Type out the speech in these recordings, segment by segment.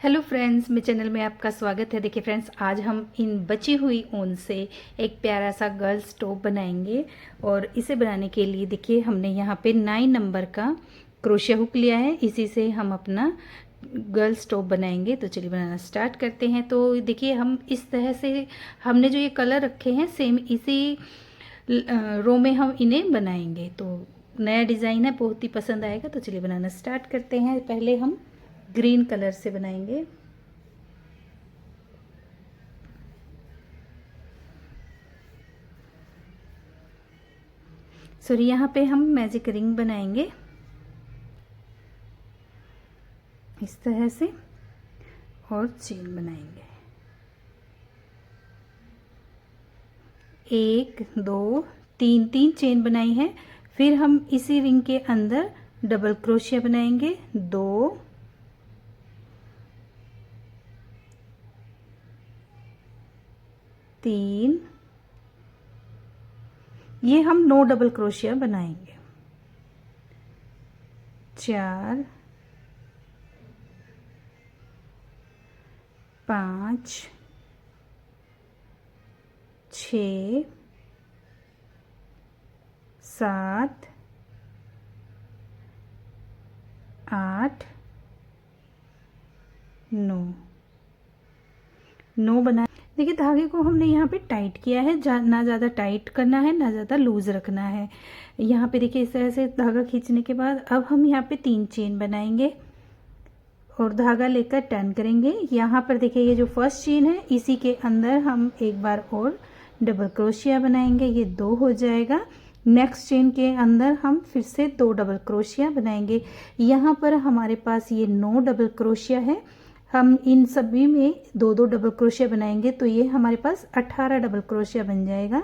Hello friends, मेरे channel में आपका स्वागत है। देखिए फ्रेंड्स, आज हम इन बची हुई ऊन से एक प्यारा सा गर्ल्स टॉप बनाएंगे। और इसे बनाने के लिए देखिए हमने यहाँ पे 9 नंबर का क्रोशिया हुक लिया है। इसी से हम अपना गर्ल्स टॉप बनाएंगे। तो चलिए बनाना स्टार्ट करते हैं। तो देखिए हम इस तरह से हमने जो ये कलर रखे हैं सेम इसी रो में हम इन्हें बनाएंगे। तो नया डिज़ाइन है, बहुत ही पसंद आएगा। तो चलिए बनाना स्टार्ट करते हैं। पहले हम ग्रीन कलर से बनाएंगे। सॉरी, यहाँ पे हम मैजिक रिंग बनाएंगे इस तरह से और चेन बनाएंगे। 1 2 3 3 चेन बनाई है। फिर हम इसी रिंग के अंदर डबल क्रोशिया बनाएंगे 2 3। ये हम 9 डबल क्रोशिया बनाएंगे। 4 5 6 7 8 9 बना। देखिए धागे को हमने यहाँ पे टाइट किया है। ना ज़्यादा टाइट करना है ना ज़्यादा लूज़ रखना है। यहाँ पे देखिए इस तरह से धागा खींचने के बाद अब हम यहाँ पे 3 चेन बनाएंगे और धागा लेकर टर्न करेंगे। यहाँ पर देखिए ये जो फर्स्ट चेन है इसी के अंदर हम एक बार और डबल क्रोशिया बनाएंगे। ये 2 हो जाएगा। नेक्स्ट चेन के अंदर हम फिर से 2 डबल क्रोशिया बनाएंगे। यहाँ पर हमारे पास ये 9 डबल क्रोशिया है। हम इन सभी में 2 डबल क्रोशिया बनाएंगे तो ये हमारे पास 18 डबल क्रोशिया बन जाएगा।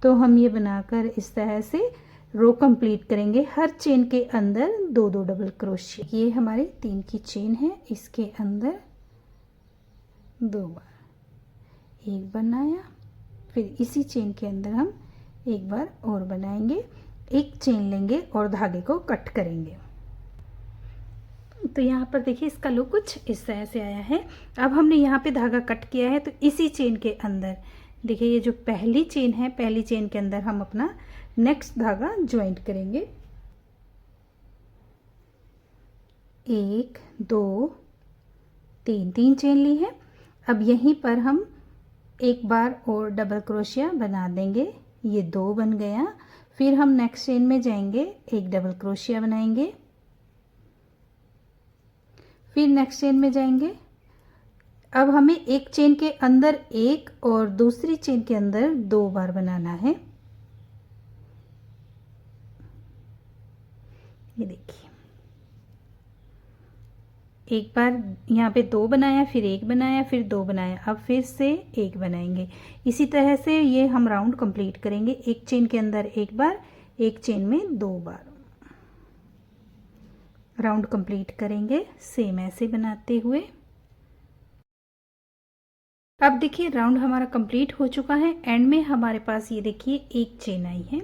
तो हम ये बनाकर इस तरह से रो कंप्लीट करेंगे। हर चेन के अंदर 2 डबल क्रोशिया। ये हमारे 3 की चेन है, इसके अंदर 2 बार एक बनाया, फिर इसी चेन के अंदर हम एक बार और बनाएंगे। एक चेन लेंगे और धागे को कट करेंगे। तो यहाँ पर देखिए इसका लुक कुछ इस तरह से आया है। अब हमने यहाँ पे धागा कट किया है तो इसी चेन के अंदर देखिए ये जो पहली चेन है, पहली चेन के अंदर हम अपना नेक्स्ट धागा ज्वाइंट करेंगे। 1 2 3 3 चेन ली है। अब यहीं पर हम एक बार और डबल क्रोशिया बना देंगे। ये 2 बन गया। फिर हम नेक्स्ट चेन में जाएंगे, एक डबल क्रोशिया बनाएंगे। फिर नेक्स्ट चेन में जाएंगे। अब हमें एक चेन के अंदर एक और दूसरी चेन के अंदर 2 बार बनाना है। ये देखिए एक बार यहाँ पे 2 बनाया, फिर 1 बनाया, फिर 2 बनाया, अब फिर से 1 बनाएंगे। इसी तरह से ये हम राउंड कंप्लीट करेंगे। एक चेन के अंदर एक बार, एक चेन में 2 बार राउंड कंप्लीट करेंगे सेम ऐसे बनाते हुए। अब देखिए राउंड हमारा कंप्लीट हो चुका है। एंड में हमारे पास ये देखिए एक चेन आई है।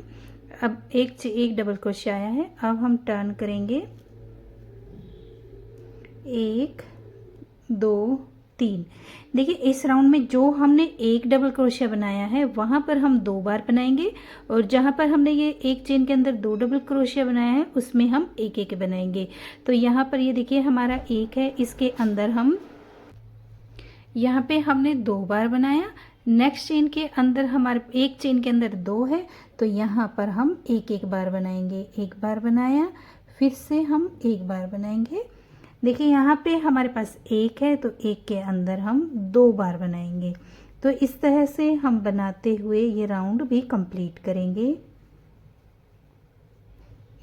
अब एक डबल क्रोशिया आया है। अब हम टर्न करेंगे 1 2 3। देखिए इस राउंड में जो हमने एक डबल क्रोशिया बनाया है वहां पर हम 2 बार बनाएंगे और जहां पर हमने ये एक चेन के अंदर 2 डबल क्रोशिया बनाया है उसमें हम एक एक बनाएंगे। तो यहाँ पर ये देखिए हमारा 1 है, इसके अंदर हम यहाँ पे हमने 2 बार बनाया। नेक्स्ट चेन के अंदर हमारे एक चेन के अंदर 2 है तो यहाँ पर हम एक एक बार बनाएंगे। एक बार बनाया, फिर से हम एक बार बनाएंगे। देखिए यहाँ पे हमारे पास 1 है तो 1 के अंदर हम 2 बार बनाएंगे। तो इस तरह से हम बनाते हुए ये राउंड भी कंप्लीट करेंगे।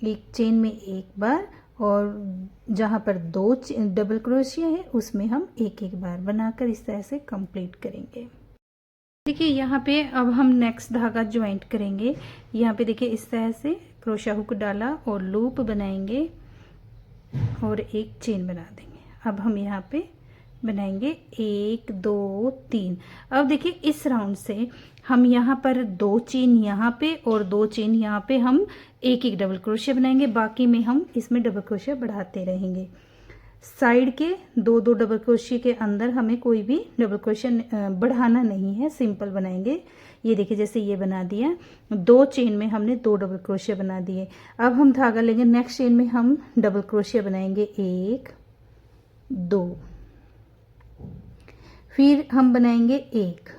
एक चेन में एक बार और जहाँ पर 2 डबल क्रोशिया है उसमें हम एक एक बार बनाकर इस तरह से कंप्लीट करेंगे। देखिए यहाँ पे अब हम नेक्स्ट धागा ज्वाइंट करेंगे। यहाँ पे देखिए इस तरह से क्रोशिया हुक डाला और लूप बनाएंगे और एक चेन बना देंगे। अब हम यहाँ पे बनाएंगे 1 2 3। अब देखिए इस राउंड से हम यहाँ पर 2 चेन यहाँ पे और 2 चेन यहाँ पे हम एक एक डबल क्रोशिया बनाएंगे। बाकी में हम इसमें डबल क्रोशिया बढ़ाते रहेंगे। साइड के दो दो डबल क्रोशिया के अंदर हमें कोई भी डबल क्रोशिया बढ़ाना नहीं है, सिंपल बनाएंगे। ये देखिए जैसे ये बना दिया, 2 चेन में हमने 2 डबल क्रोशिया बना दिए। अब हम धागा लेंगे, नेक्स्ट चेन में हम डबल क्रोशिया बनाएंगे 1 2, फिर हम बनाएंगे 1।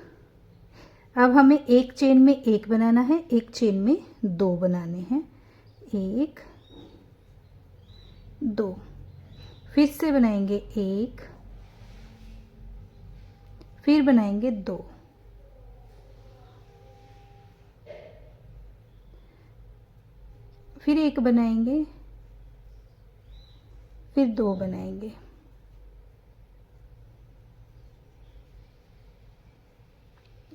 अब हमें एक चेन में 1 बनाना है, एक चेन में 2 बनाने हैं, 1 2, फिर से बनाएंगे 1, फिर बनाएंगे 2, फिर 1 बनाएंगे, फिर 2 बनाएंगे,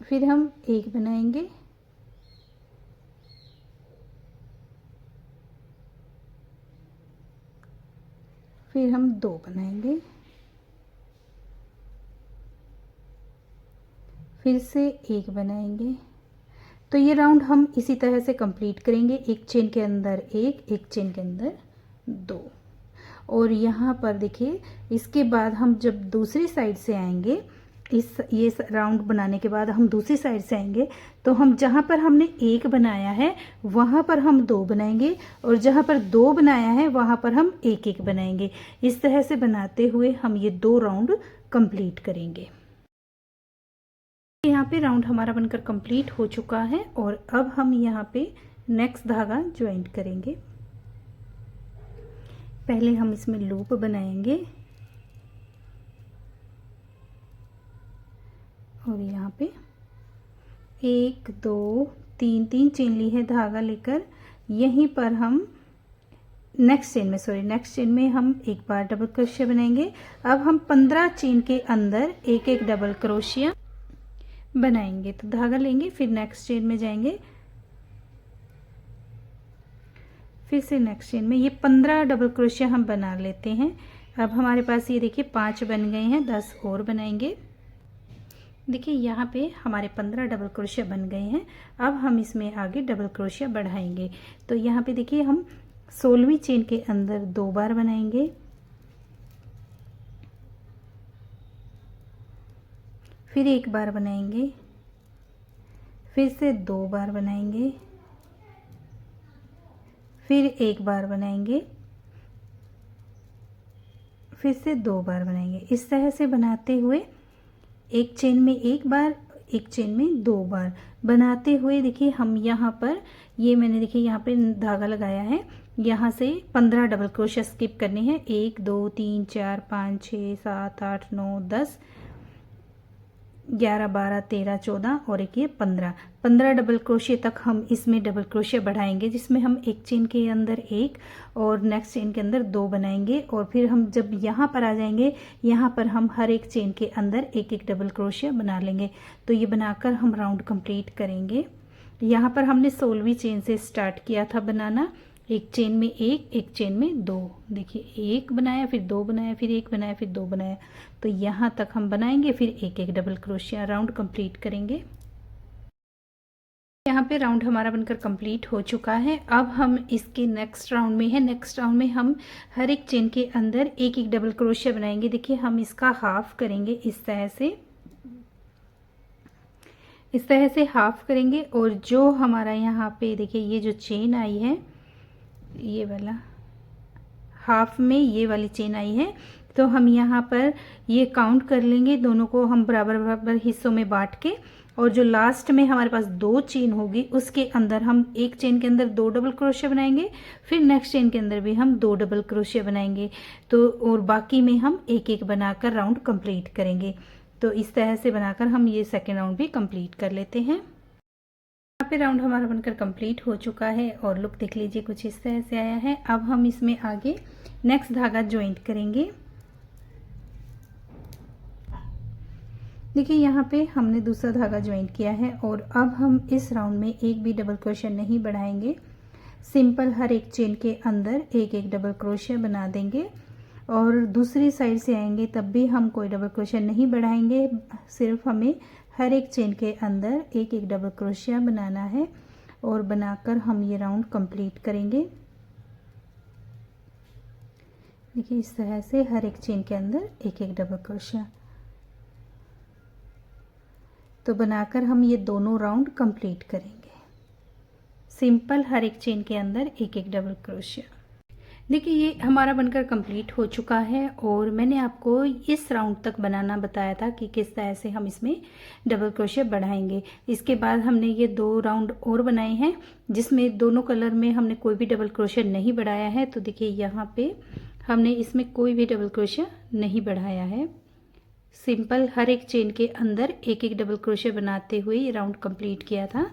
फिर हम 1 बनाएंगे, फिर हम 2 बनाएंगे, फिर से 1 बनाएंगे। तो ये राउंड हम इसी तरह से कंप्लीट करेंगे, एक चेन के अंदर 1, एक चेन के अंदर 2। और यहाँ पर देखिए इसके बाद हम जब दूसरी साइड से आएंगे, ये राउंड बनाने के बाद हम दूसरी साइड से आएंगे, तो हम जहाँ पर हमने 1 बनाया है वहाँ पर हम 2 बनाएंगे, और जहाँ पर 2 बनाया है वहाँ पर हम 1 1 बनाएंगे। इस तरह से बनाते हुए हम ये 2 राउंड कंप्लीट करेंगे। यहाँ पे राउंड हमारा बनकर कंप्लीट हो चुका है, और अब हम यहाँ पे नेक्स्ट धागा ज्वाइंट करेंगे। पहले हम इसमें लूप बनाएंगे, और यहाँ पे 1 2 3 3 चेन ली है धागा लेकर, यहीं पर हम नेक्स्ट चेन में हम एक बार डबल क्रोशिया बनाएंगे। अब हम 15 चेन के अंदर एक एक डबल क्रोशिया बनाएंगे। तो धागा लेंगे, फिर नेक्स्ट चेन में जाएंगे, फिर से नेक्स्ट चेन में, ये 15 डबल क्रोशिया हम बना लेते हैं। अब हमारे पास ये देखिए 5 बन गए हैं, 10 और बनाएंगे। देखिए यहाँ पे हमारे 15 डबल क्रोशिया बन गए हैं। अब हम इसमें आगे डबल क्रोशिया बढ़ाएंगे। तो यहाँ पे देखिए हम 16वीं चेन के अंदर 2 बार बनाएंगे, फिर 1 बार बनाएंगे, फिर से 2 बार बनाएंगे, फिर 1 बार बनाएंगे, फिर से 2 बार बनाएंगे। इस तरह से बनाते हुए एक चेन में 1 बार, एक चेन में 2 बार बनाते हुए देखिए हम यहाँ पर, ये मैंने देखिए यहाँ पे धागा लगाया है, यहाँ से 15 डबल क्रोशिया स्किप करने हैं। 1 2 3 4 5 6 7 8 9 10 11 12 13 14 और एक ये 15 डबल क्रोशिया तक हम इसमें डबल क्रोशिया बढ़ाएंगे, जिसमें हम एक चेन के अंदर 1 और नेक्स्ट चेन के अंदर 2 बनाएंगे। और फिर हम जब यहाँ पर आ जाएंगे, यहाँ पर हम हर एक चेन के अंदर एक एक डबल क्रोशिया बना लेंगे। तो ये बनाकर हम राउंड कंप्लीट करेंगे। यहाँ पर हमने 16वीं चेन से स्टार्ट किया था बनाना, एक चेन में 1, एक चेन में 2। देखिए 1 बनाया, फिर 2 बनाया, फिर 1 बनाया, फिर 2 बनाया। तो यहाँ तक हम बनाएंगे, फिर एक एक डबल क्रोशिया राउंड कंप्लीट करेंगे। यहाँ पे राउंड हमारा बनकर कंप्लीट हो चुका है। अब हम इसके नेक्स्ट राउंड में है। नेक्स्ट राउंड में हम हर एक चेन के अंदर एक एक डबल क्रोशिया बनाएंगे। देखिए हम इसका हाफ करेंगे, इस तरह से हाफ करेंगे। और जो हमारा यहाँ पे देखिए ये जो चेन आई है, ये वाला हाफ में ये वाली चेन आई है, तो हम यहाँ पर ये काउंट कर लेंगे, दोनों को हम बराबर बराबर हिस्सों में बांट के। और जो लास्ट में हमारे पास 2 चेन होगी, उसके अंदर हम एक चेन के अंदर 2 डबल क्रोशिया बनाएंगे, फिर नेक्स्ट चेन के अंदर भी हम 2 डबल क्रोशिया बनाएंगे। तो और बाकी में हम एक एक बनाकर राउंड कंप्लीट करेंगे। तो इस तरह से बनाकर हम ये सेकेंड राउंड भी कंप्लीट कर लेते हैं। यहाँ पे राउंड हमारा बनकर कंप्लीट हो चुका है, और लुक देख लीजिए कुछ इस तरह से आया है। अब हम इसमें आगे नेक्स्ट धागा ज्वाइंट करेंगे। देखिए यहाँ पे हमने दूसरा धागा ज्वाइंट किया है, और अब हम इस राउंड में एक भी डबल क्रोशिया नहीं बढ़ाएंगे। सिंपल हर एक चेन के अंदर एक एक डबल क्रोशिया बना देंगे, और दूसरी साइड से आएंगे तब भी हम कोई डबल क्रोशिया नहीं बढ़ाएंगे। सिर्फ हमें हर एक चेन के अंदर एक एक डबल क्रोशिया बनाना है, और बनाकर हम ये राउंड कंप्लीट करेंगे। देखिए इस तरह से हर एक चेन के अंदर एक एक डबल क्रोशिया तो बनाकर हम ये दोनों राउंड कंप्लीट करेंगे। सिंपल हर एक चेन के अंदर एक एक डबल क्रोशिया। देखिए ये हमारा बनकर कंप्लीट हो चुका है और मैंने आपको इस राउंड तक बनाना बताया था कि किस तरह से हम इसमें डबल क्रोशिया बढ़ाएंगे। इसके बाद हमने ये 2 राउंड और बनाए हैं जिसमें दोनों कलर में हमने कोई भी डबल क्रोशिया नहीं बढ़ाया है। तो देखिए यहाँ पे हमने इसमें कोई भी डबल क्रोशिया नहीं बढ़ाया है। सिंपल हर एक चेन के अंदर एक एक डबल क्रोशिया बनाते हुए ये राउंड कंप्लीट किया था।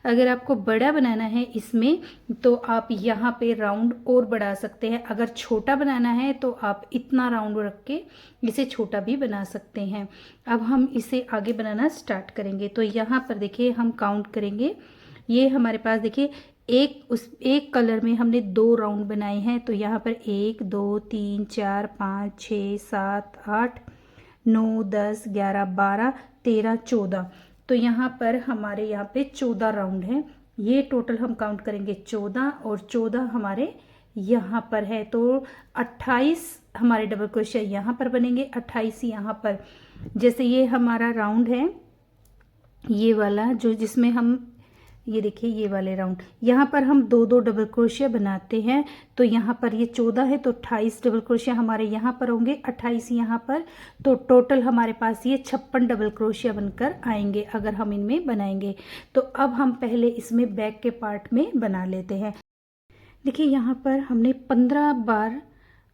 अगर आपको बड़ा बनाना है इसमें तो आप यहाँ पे राउंड और बढ़ा सकते हैं। अगर छोटा बनाना है तो आप इतना राउंड रख के इसे छोटा भी बना सकते हैं। अब हम इसे आगे बनाना स्टार्ट करेंगे। तो यहाँ पर देखिए हम काउंट करेंगे। ये हमारे पास देखिए एक कलर में हमने 2 राउंड बनाए हैं। तो यहाँ पर 1 2 3 4 5 6 7 8 9 10 11 12 13 14 तो यहाँ पर हमारे यहाँ पे 14 राउंड हैं। ये टोटल हम काउंट करेंगे 14 और 14 हमारे यहाँ पर है। तो 28 हमारे डबल क्रोशिया यहाँ पर बनेंगे, 28 यहाँ पर। जैसे ये हमारा राउंड है ये वाला जो जिसमें हम ये देखिए ये वाले राउंड यहाँ पर हम 2 डबल क्रोशिया बनाते हैं। तो यहाँ पर ये 14 है तो 28 डबल क्रोशिया हमारे यहाँ पर होंगे, 28 यहाँ पर। तो टोटल हमारे पास ये 56 डबल क्रोशिया बनकर आएंगे अगर हम इनमें बनाएंगे। तो अब हम पहले इसमें बैक के पार्ट में बना लेते हैं। देखिए यहाँ पर हमने 15 बार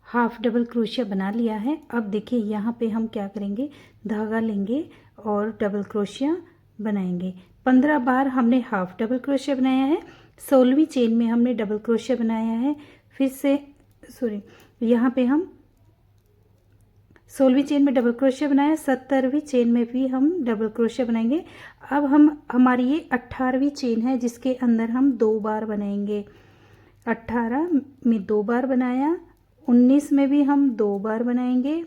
हाफ डबल क्रोशिया बना लिया है। अब देखिए यहाँ पे हम क्या करेंगे, धागा लेंगे और डबल क्रोशिया बनाएंगे। 15 बार हमने हाफ डबल क्रोशिया बनाया है। 16वीं चेन में हमने डबल क्रोशिया बनाया है। फिर से यहाँ पे हम 16वीं चेन में डबल क्रोशिया बनाया, 17वीं चेन में भी हम डबल क्रोशिया बनाएंगे। अब हमारी ये 18वीं चेन है जिसके अंदर हम 2 बार बनाएंगे। 18 में 2 बार बनाया, 19 में भी हम 2 बार बनाएंगे,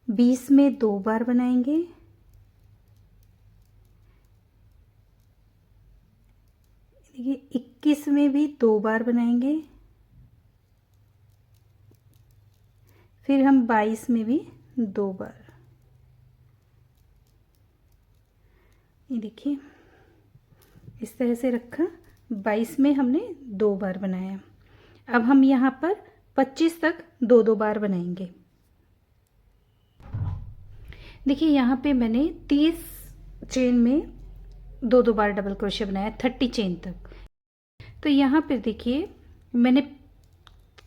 20 में 2 बार बनाएंगे, 21 में भी 2 बार बनाएंगे, फिर हम 22 में भी 2 बार। ये देखिए इस तरह से रखा। 22 में हमने 2 बार बनाया। अब हम यहाँ पर 25 तक 2 बार बनाएंगे। देखिए यहाँ पे मैंने 30 चेन में 2 बार डबल क्रोशिया बनाया, 30 चेन तक। तो यहाँ पे देखिए मैंने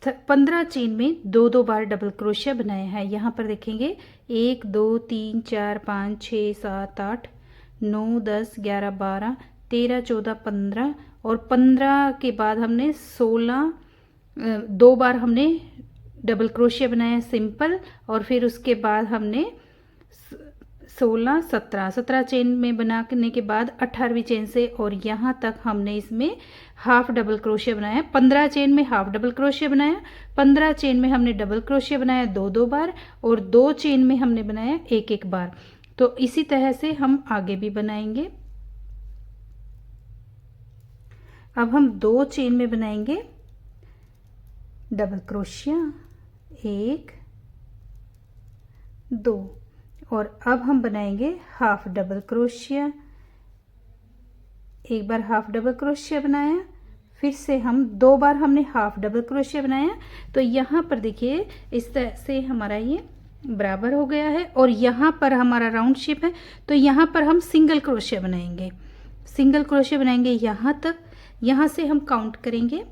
15 चेन में 2 बार डबल क्रोशिया बनाया है। यहाँ पर देखेंगे 1 2 3 4 5 6 7 8 9 10 11 12 13 14 15 और 15 के बाद हमने 16 2 बार हमने डबल क्रोशिया बनाया सिंपल। और फिर उसके बाद हमने 16 17 चेन में बनाने के बाद 18वीं चेन से और यहाँ तक हमने इसमें हाफ डबल क्रोशिया बनाया। 15 चेन में हाफ डबल क्रोशिया बनाया, 15 चेन में हमने डबल क्रोशिया बनाया 2 बार और 2 चेन में हमने बनाया 1 बार। तो इसी तरह से हम आगे भी बनाएंगे। अब हम 2 चेन में बनाएंगे डबल क्रोशिया 1 2 और अब हम बनाएंगे हाफ डबल क्रोशिया। एक बार हाफ डबल क्रोशिया बनाया, फिर से हम 2 बार हमने हाफ डबल क्रोशिया बनाया। तो यहाँ पर देखिए इस तरह से हमारा ये बराबर हो गया है और यहाँ पर हमारा राउंड शेप है। तो यहाँ पर हम सिंगल क्रोशिया बनाएंगे, सिंगल क्रोशिया बनाएंगे यहाँ तक। यहाँ से हम काउंट करेंगे,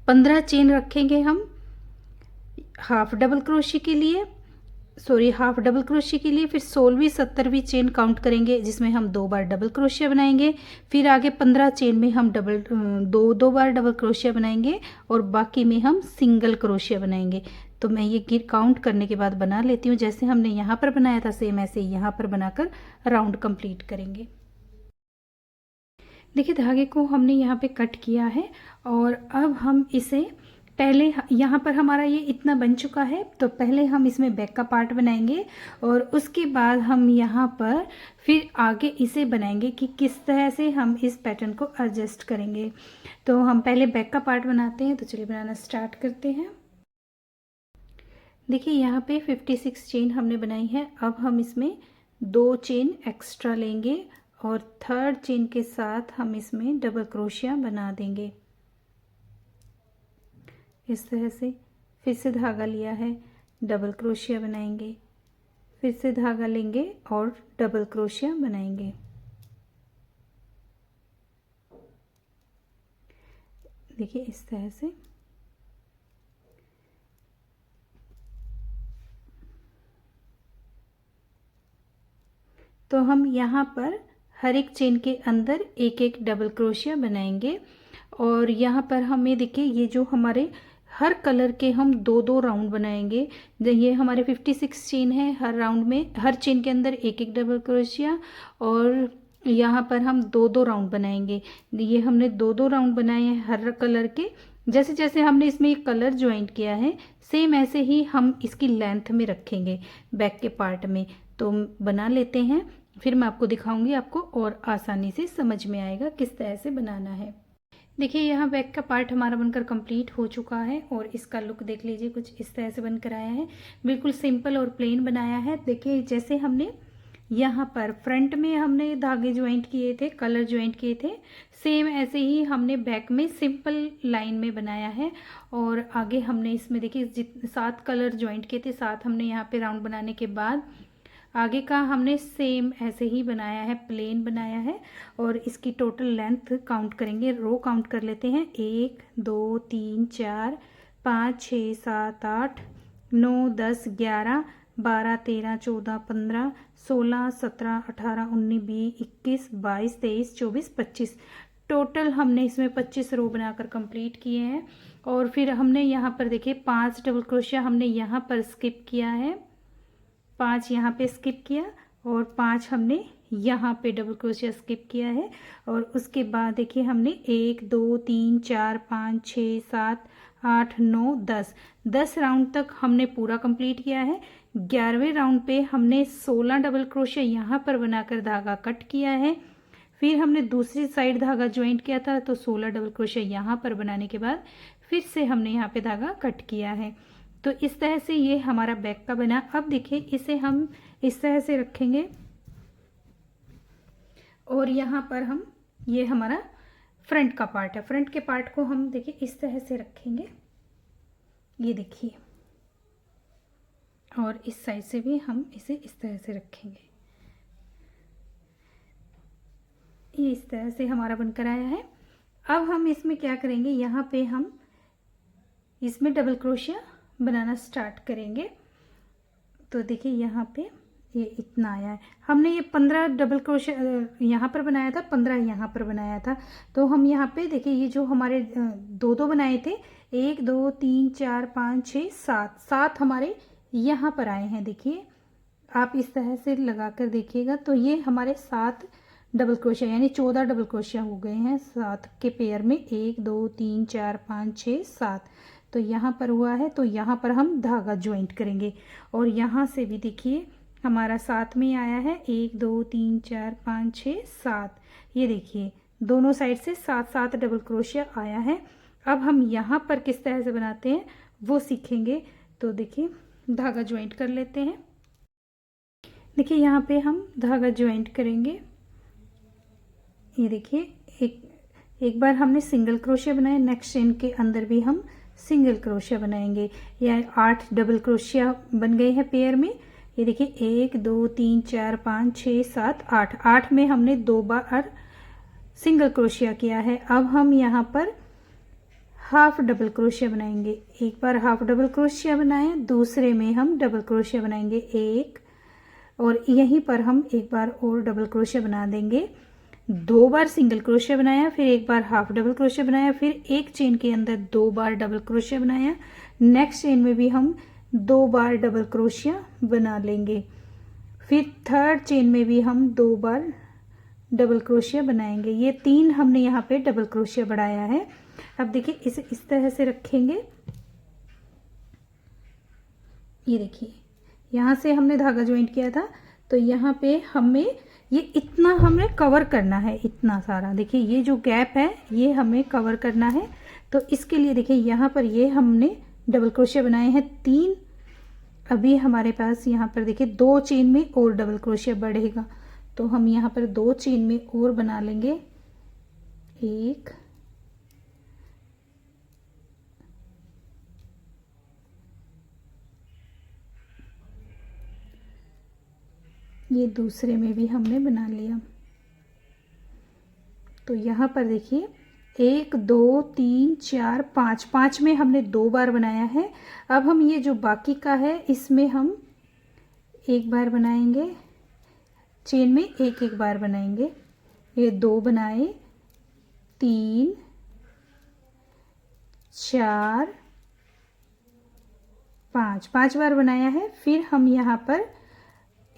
15 चेन रखेंगे हम हाफ डबल क्रोशिया के लिए, हाफ डबल क्रोशिया के लिए। फिर 16वीं 17वीं चेन काउंट करेंगे जिसमें हम 2 बार डबल क्रोशिया बनाएंगे। फिर आगे 15 चेन में हम 2 बार डबल क्रोशिया बनाएंगे और बाकी में हम सिंगल क्रोशिया बनाएंगे। तो मैं ये काउंट करने के बाद बना लेती हूँ। जैसे हमने यहाँ पर बनाया था सेम ऐसे यहाँ पर बनाकर राउंड कंप्लीट करेंगे। देखिए धागे को हमने यहाँ पे कट किया है और अब हम इसे पहले यहाँ पर हमारा ये इतना बन चुका है, तो पहले हम इसमें बैक का पार्ट बनाएंगे और उसके बाद हम यहाँ पर फिर आगे इसे बनाएंगे कि किस तरह से हम इस पैटर्न को एडजस्ट करेंगे। तो हम पहले बैक का पार्ट बनाते हैं, तो चलिए बनाना स्टार्ट करते हैं। देखिए यहाँ पे 56 चेन हमने बनाई है। अब हम इसमें 2 चेन एक्स्ट्रा लेंगे और 3rd चेन के साथ हम इसमें डबल क्रोशिया बना देंगे इस तरह से। फिर से धागा लिया है, डबल क्रोशिया बनाएंगे, फिर से धागा लेंगे और डबल क्रोशिया बनाएंगे। देखिए इस तरह से। तो हम यहाँ पर हर एक चेन के अंदर एक एक डबल क्रोशिया बनाएंगे और यहाँ पर हमें देखिए ये जो हमारे हर कलर के हम 2-2 राउंड बनाएंगे। ये हमारे 56 चेन है, हर राउंड में हर चेन के अंदर एक एक डबल क्रोशिया और यहाँ पर हम 2-2 राउंड बनाएंगे। ये हमने 2-2 राउंड बनाए हैं हर कलर के। जैसे जैसे हमने इसमें एक कलर ज्वाइंट किया है सेम ऐसे ही हम इसकी लेंथ में रखेंगे बैक के पार्ट में। तो बना लेते हैं, फिर मैं आपको दिखाऊंगी, आपको और आसानी से समझ में आएगा किस तरह से बनाना है। देखिए यहाँ बैक का पार्ट हमारा बनकर कंप्लीट हो चुका है और इसका लुक देख लीजिए, कुछ इस तरह से बनकर आया है। बिल्कुल सिंपल और प्लेन बनाया है। देखिए जैसे हमने यहाँ पर फ्रंट में हमने धागे ज्वाइंट किए थे, कलर ज्वाइंट किए थे, सेम ऐसे ही हमने बैक में सिंपल लाइन में बनाया है। और आगे हमने इसमें देखिए 7 कलर ज्वाइंट किए थे, 7 हमने यहाँ पे राउंड बनाने के बाद आगे का हमने सेम ऐसे ही बनाया है, प्लेन बनाया है। और इसकी टोटल लेंथ काउंट करेंगे, रो काउंट कर लेते हैं। 1 2 3 4 5 6 7 8 9 10 11 12 13 14 15 16 17 18 19 20 21 22 23 24 25 टोटल हमने इसमें 25 रो बनाकर कंप्लीट किए हैं। और फिर हमने यहाँ पर देखिए 5 डबल क्रोशिया हमने यहाँ पर स्किप किया है, 5 यहाँ पे स्किप किया और 5 हमने यहाँ पे डबल क्रोशिया स्किप किया है। और उसके बाद देखिए हमने 1 2 3 4 5 6 7 8 9 10 राउंड तक हमने पूरा कंप्लीट किया है। 11वें राउंड पे हमने 16 डबल क्रोशिया यहाँ पर बनाकर धागा कट किया है। फिर हमने दूसरी साइड धागा ज्वाइंट किया था, तो 16 डबल क्रोशिया यहाँ पर बनाने के बाद फिर से हमने यहाँ पे धागा कट किया है। तो इस तरह से ये हमारा बैक का बना। अब देखिए इसे हम इस तरह से रखेंगे और यहाँ पर हम, ये हमारा फ्रंट का पार्ट है, फ्रंट के पार्ट को हम देखिए इस तरह से रखेंगे, ये देखिए। और इस साइड से भी हम इसे इस तरह से रखेंगे। ये इस तरह से हमारा बनकर आया है। अब हम इसमें क्या करेंगे, यहाँ पे हम इसमें डबल क्रोशिया बनाना स्टार्ट करेंगे। तो देखिए यहाँ पे ये इतना आया है। हमने ये 15 डबल क्रोशिया यहाँ पर बनाया था, 15 यहाँ पर बनाया था। तो हम यहाँ पे देखिए ये जो हमारे 2-2 बनाए थे, 1 2 3 4 5 6 7 हमारे यहाँ पर आए हैं। देखिए आप इस तरह से लगा कर देखिएगा, तो ये हमारे 7 डबल क्रोशिया यानी 14 डबल क्रोशिया हो गए हैं 7 के पेयर में। 1 2 3 4 5 6 7 तो यहाँ पर हुआ है। तो यहाँ पर हम धागा ज्वाइंट करेंगे और यहाँ से भी देखिए हमारा 7 में आया है। 1 2 3 4 5 6 7 ये देखिए दोनों साइड से 7 डबल क्रोशिया आया है। अब हम यहाँ पर किस तरह से बनाते हैं वो सीखेंगे। तो देखिए धागा ज्वाइंट कर लेते हैं। देखिए यहाँ पे हम धागा ज्वाइंट करेंगे। ये देखिए एक बार हमने सिंगल क्रोशिया बनाया, नेक्स्ट चेन के अंदर भी हम सिंगल क्रोशिया बनाएंगे। या 8 डबल क्रोशिया बन गए हैं पेयर में। ये देखिए 1 2 3 4 5 6 7 8 में हमने 2 बार सिंगल क्रोशिया किया है। अब हम यहाँ पर हाफ डबल क्रोशिया बनाएंगे। एक बार हाफ डबल क्रोशिया बनाया, दूसरे में हम डबल क्रोशिया बनाएंगे 1 और यहीं पर हम एक बार और डबल क्रोशिया बना देंगे। 2 बार सिंगल क्रोशिया बनाया, फिर एक बार हाफ डबल क्रोशिया बनाया, फिर एक चेन के अंदर 2 बार डबल क्रोशिया बनाया। नेक्स्ट चेन में भी हम 2 बार डबल क्रोशिया बना लेंगे। फिर थर्ड चेन में भी हम 2 बार डबल क्रोशिया बनाएंगे। ये 3 हमने यहाँ पे डबल क्रोशिया बढ़ाया है। अब देखिए इसे इस तरह से रखेंगे ये देखिए यहाँ से हमने धागा ज्वाइंट किया था, तो यहाँ पे हमें ये इतना हमें कवर करना है, इतना सारा देखिए ये जो गैप है ये हमें कवर करना है। तो इसके लिए देखिए यहाँ पर ये हमने डबल क्रोशिया बनाए हैं 3। अभी हमारे पास यहाँ पर देखिए 2 चेन में और डबल क्रोशिया बढ़ेगा, तो हम यहाँ पर 2 चेन में और बना लेंगे। 1 ये दूसरे में भी हमने बना लिया। तो यहाँ पर देखिए 1 2 3 4 5, 5 में हमने 2 बार बनाया है। अब हम ये जो बाकी का है इसमें हम 1 बार बनाएंगे, चेन में 1 बार बनाएंगे। ये 2 बनाए, 3 4 5, 5 बार बनाया है। फिर हम यहाँ पर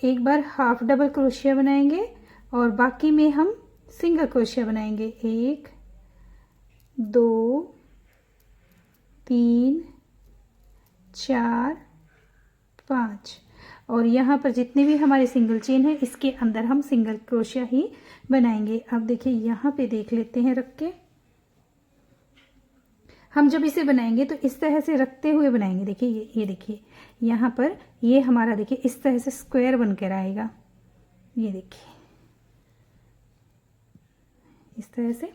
1 बार हाफ डबल क्रोशिया बनाएंगे और बाकी में हम सिंगल क्रोशिया बनाएंगे। 1 2 3 4 5, और यहाँ पर जितने भी हमारे सिंगल चेन है इसके अंदर हम सिंगल क्रोशिया ही बनाएंगे। अब देखिए यहाँ पे देख लेते हैं रख के, हम जब इसे बनाएंगे तो इस तरह से रखते हुए बनाएंगे। देखिए ये देखिए यहाँ पर ये हमारा देखिए इस तरह से स्क्वायर बनकर आएगा। ये देखिए इस तरह से।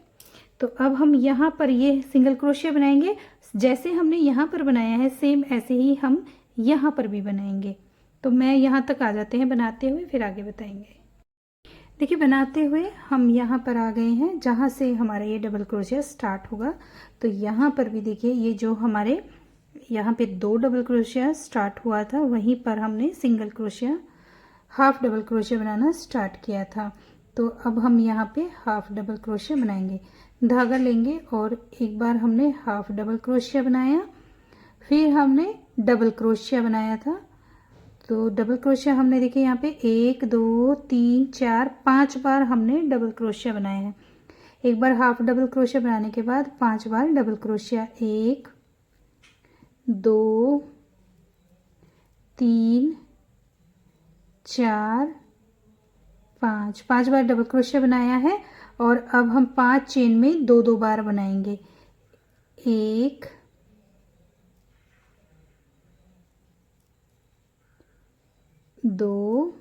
तो अब हम यहाँ पर ये सिंगल क्रोशिया बनाएंगे, जैसे हमने यहाँ पर बनाया है सेम ऐसे ही हम यहाँ पर भी बनाएंगे। तो मैं यहाँ तक आ जाते हैं बनाते हुए, फिर आगे बताएंगे। देखिए बनाते हुए हम यहाँ पर आ गए हैं जहाँ से हमारा ये डबल क्रोशिया स्टार्ट होगा। तो यहाँ पर भी देखिए ये जो हमारे यहाँ पे 2 डबल क्रोशिया स्टार्ट हुआ था वहीं पर हमने single crochet half double crochet बनाना स्टार्ट किया था। तो अब हम यहाँ पे हाफ डबल क्रोशिया बनाएंगे। धागा लेंगे और 1 बार हमने हाफ डबल क्रोशिया बनाया, फिर हमने डबल क्रोशिया बनाया था। तो डबल क्रोशिया हमने देखिए यहाँ पे 1 2 3 4 5 बार हमने डबल क्रोशिया बनाए हैं। 1 बार हाफ डबल क्रोशिया बनाने के बाद 5 बार डबल क्रोशिया। 1 2 3 4 5, 5 बार डबल क्रोशिया बनाया है। और अब हम 5 चेन में 2 बार बनाएंगे। 1 2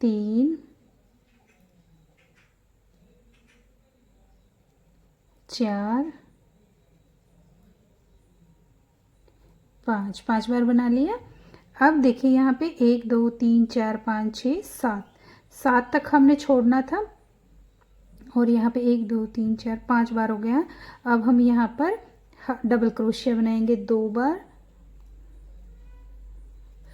3 4 5, 5 बार बना लिया। अब देखिए यहाँ पे 1 2 3 4 5 6 7, 7 तक हमने छोड़ना था और यहाँ पे 1 2 3 4 5 बार हो गया। अब हम यहाँ पर डबल क्रोशिया बनाएंगे 2 बार,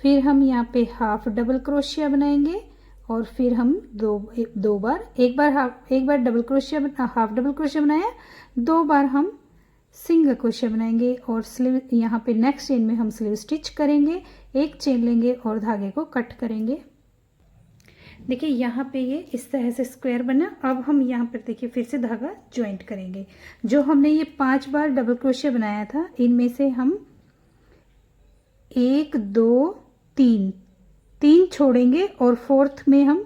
फिर हम यहाँ पे हाफ डबल क्रोशिया बनाएंगे और फिर हम दो बार एक बार double crochet half double crochet बनाया, 2 बार हम सिंगल क्रोशिया बनाएंगे और स्लीव यहाँ पे नेक्स्ट चेन में हम स्लीव स्टिच करेंगे। 1 चेन लेंगे और धागे को कट करेंगे। देखिए यहाँ पे ये इस तरह से स्क्वायर बना। अब हम यहाँ पर देखिए फिर से धागा ज्वाइंट करेंगे। जो हमने ये 5 बार डबल क्रोशिया बनाया था इनमें से हम 1 2 3 छोड़ेंगे और फोर्थ में हम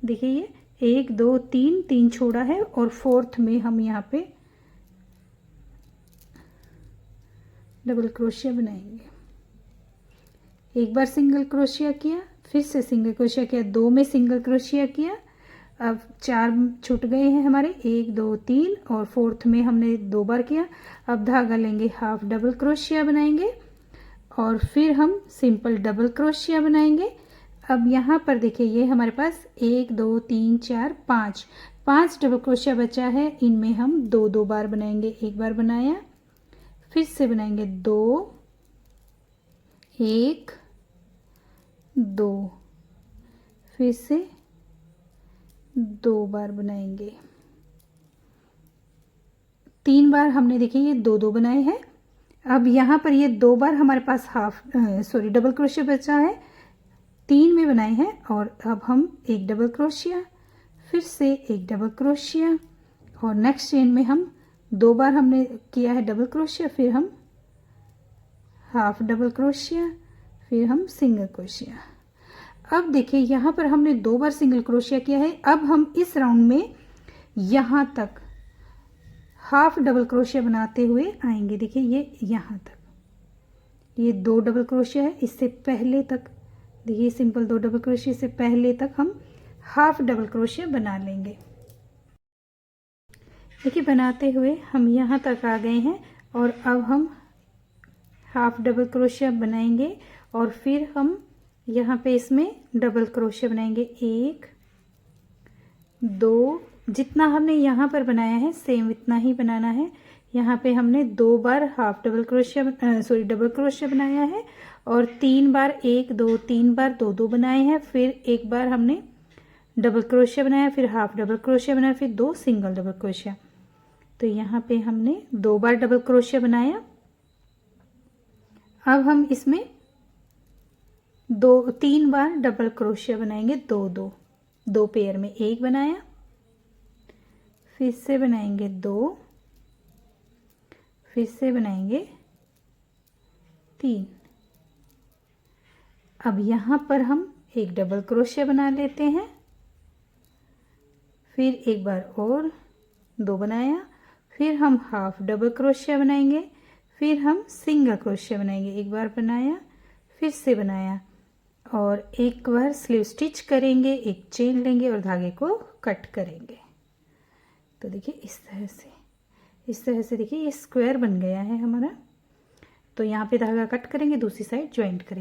देखिए ये 1 2 3 छोड़ा है और फोर्थ में हम यहाँ पे डबल क्रोशिया बनाएंगे। 1 बार सिंगल क्रोशिया किया, फिर से सिंगल क्रोशिया किया, 2 में सिंगल क्रोशिया किया। अब 4 छूट गए हैं हमारे, 1 2 3 और फोर्थ में हमने 2 बार किया। अब धागा लेंगे, हाफ डबल क्रोशिया बनाएंगे और फिर हम सिंपल डबल क्रोशिया बनाएंगे। अब यहाँ पर देखिए ये हमारे पास 1 2 3 4 5 डबल क्रोशिया बचा है। इनमें हम 2 बार बनाएंगे। 1 बार बनाया, फिर से बनाएंगे 2 1 2, फिर से 2 बार बनाएंगे। 3 बार हमने देखिए ये 2 बनाए हैं। अब यहाँ पर ये 2 बार हमारे पास डबल क्रोशिया बचा है, 3 में बनाए हैं। और अब हम 1 डबल क्रोशिया, फिर से 1 डबल क्रोशिया और नेक्स्ट चेन में हम 2 बार हमने किया है डबल क्रोशिया, फिर हम हाफ डबल क्रोशिया, फिर हम सिंगल क्रोशिया। अब देखिए यहाँ पर हमने 2 बार सिंगल क्रोशिया किया है। अब हम इस राउंड में यहाँ तक हाफ डबल क्रोशिया बनाते हुए आएंगे। देखिए ये यहाँ तक, ये 2 डबल क्रोशिया है, इससे पहले तक देखिए सिंपल 2 डबल क्रोशिया से पहले तक हम हाफ डबल क्रोशिया बना लेंगे। देखिए बनाते हुए हम यहाँ तक आ गए हैं और अब हम हाफ डबल क्रोशिया बनाएंगे और फिर हम यहाँ पे इसमें डबल क्रोशिया बनाएंगे। 1 2, जितना हमने यहाँ पर बनाया है सेम इतना ही बनाना है। यहाँ पे हमने 2 बार half double crochet double crochet बनाया है और 3 बार 1 2 3 बार 2 2 बनाए हैं। फिर एक बार हमने डबल क्रोशिया बनाया, फिर हाफ डबल क्रोशिया बनाया, फिर 2 सिंगल डबल क्रोशिया। तो यहाँ पे हमने 2 बार डबल क्रोशिया बनाया। अब हम इसमें 3 बार डबल क्रोशिया बनाएंगे, 2 पेयर में 1 बनाया, फिर से बनाएंगे 2, फिर से बनाएंगे 3। अब यहाँ पर हम एक डबल क्रोशिया बना लेते हैं, फिर एक बार और 2 बनाया, फिर हम हाफ डबल क्रोशिया बनाएंगे, फिर हम सिंगल क्रोशिया बनाएंगे। एक बार बनाया, फिर से बनाया और एक बार स्लीव स्टिच करेंगे, एक चेन लेंगे और धागे को कट करेंगे। तो देखिए इस तरह से देखिए ये स्क्वायर बन गया है हमारा। तो यहाँ पे धागा कट करेंगे, दूसरी साइड ज्वाइंट करेंगे।